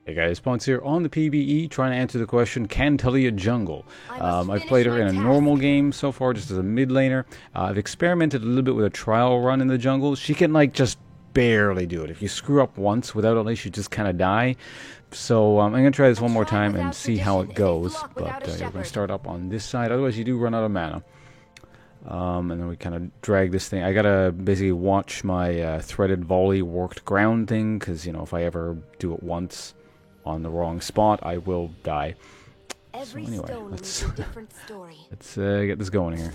Hey guys, Ponce here on the PvE, trying to answer the question, can Taliyah jungle? I've played her in a normal game so far, just as a mid laner. I've experimented a little bit with a trial run in the jungle. She can, like, just barely do it. If you screw up once without Unleash, you just kind of die. So I'm going to try this one more time and see how it goes. But we're going to start up on this side, otherwise you do run out of mana. And then we kind of drag this thing. I gotta basically watch my threaded volley worked ground thing, because, you know, if I ever do it once on the wrong spot, I will die. So anyway, let's let's get this going here.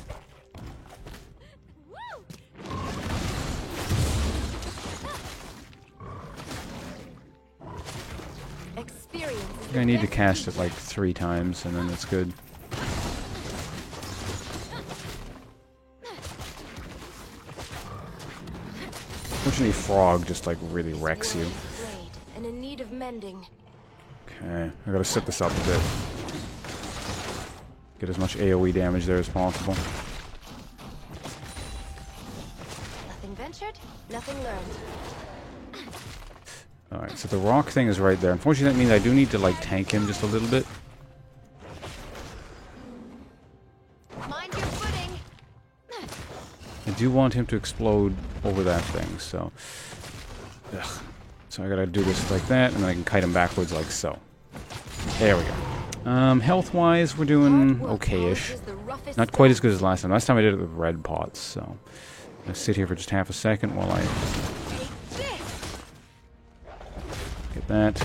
I need to cast it like 3 times, and then it's good. Unfortunately, Frog just like really wrecks you. Okay, I gotta set this up a bit. Get as much AoE damage there as possible. Nothing ventured, nothing learned. Alright, so the rock thing is right there. Unfortunately, that means I do need to, like, tank him just a little bit. Mind your footing. I do want him to explode over that thing, so... Ugh. So I gotta do this like that, and then I can kite him backwards like so. There we go. Health-wise, we're doing okay-ish. Not quite as good as last time. Last time I did it with red pots, so... I'm gonna sit here for just half a second while I... get that.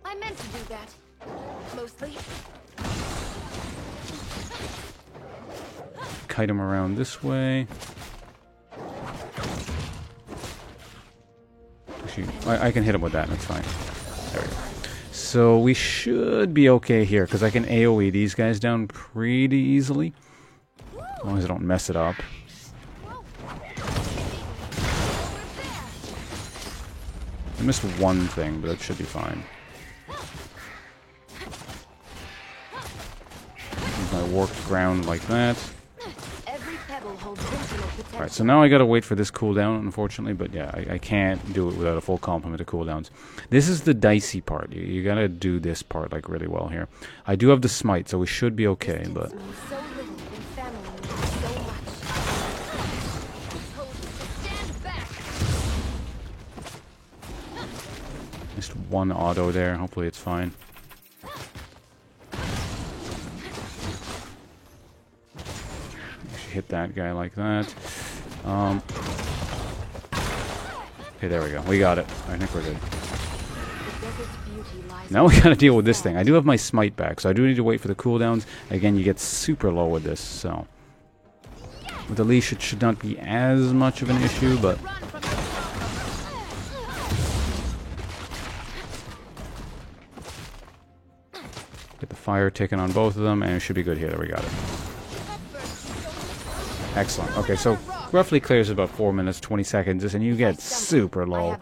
I meant to do that. Mostly. Kite him around this way. Actually, I can hit him with that, and that's fine. There we go. So we should be okay here, because I can AoE these guys down pretty easily. As long as I don't mess it up. I missed one thing, but that should be fine. Use my warped ground like that. Alright, so now I gotta wait for this cooldown, unfortunately, but yeah, I can't do it without a full complement of cooldowns. This is the dicey part. You gotta do this part, like, really well here. I do have the smite, so we should be okay, but... Just one auto there, hopefully it's fine. Hit that guy like that. Okay, there we go. We got it. I think we're good. Now we gotta deal with this thing. I do have my smite back, so I do need to wait for the cooldowns. Again, you get super low with this, so... With the leash, it should not be as much of an issue, but... Get the fire ticking on both of them, and it should be good here. There we got it. Excellent. Okay, so roughly clears about 4 minutes, 20 seconds, and you get super low.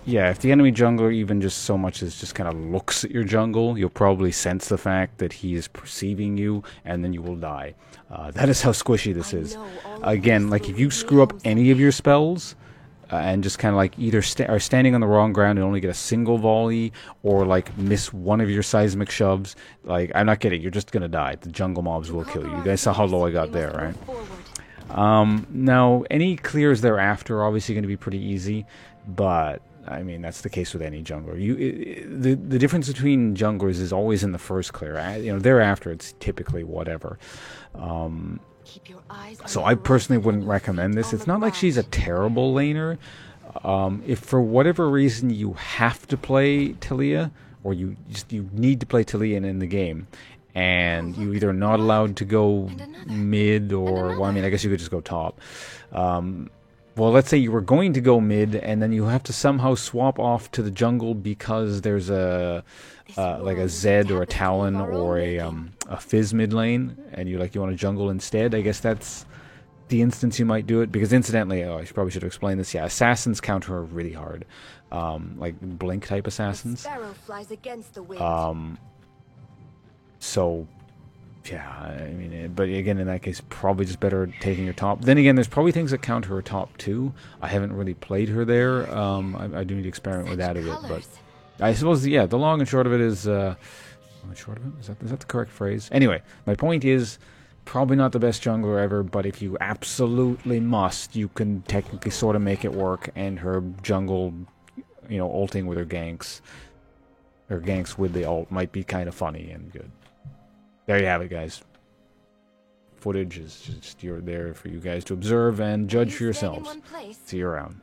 Yeah, if the enemy jungler even just so much as just kind of looks at your jungle, you'll probably sense the fact that he is perceiving you, and then you will die. That is how squishy this is. Again, like, if you screw up any of your spells, and just kind of like either are standing on the wrong ground and only get a single volley, or like miss one of your seismic shoves, like, I'm not kidding, you're just gonna die. The jungle mobs will kill you. You guys saw how low I got there, right? Now, any clears thereafter are obviously going to be pretty easy, but I mean, that's the case with any jungler. The difference between junglers is always in the first clear. You know, thereafter it's typically whatever. So I personally wouldn't recommend this. It's not like she's a terrible laner. If for whatever reason you have to play Taliyah, or you need to play Taliyah in the game, and you either not allowed to go mid, or, well, I mean, I guess you could just go top. Well, let's say you were going to go mid, and then you have to somehow swap off to the jungle because there's a like a Zed or a Talon or a Fizz mid lane, and you want to jungle instead. I guess that's the instance you might do it, because incidentally, I probably should have explained this. Yeah, assassins counter her really hard, like blink type assassins. So Yeah, I mean, but again, in that case, probably just better taking her top. Then again, there's probably things that counter her top too. I haven't really played her there. I do need to experiment with that a bit, but I suppose, yeah, the long and short of it is, short of it? Is that the correct phrase? Anyway, my point is, probably not the best jungler ever, but if you absolutely must, you can technically sort of make it work, and her jungle, you know, ulting with her ganks with the ult might be kind of funny and good. There you have it, guys. Footage is just there for you guys to observe and judge for yourselves. See you around.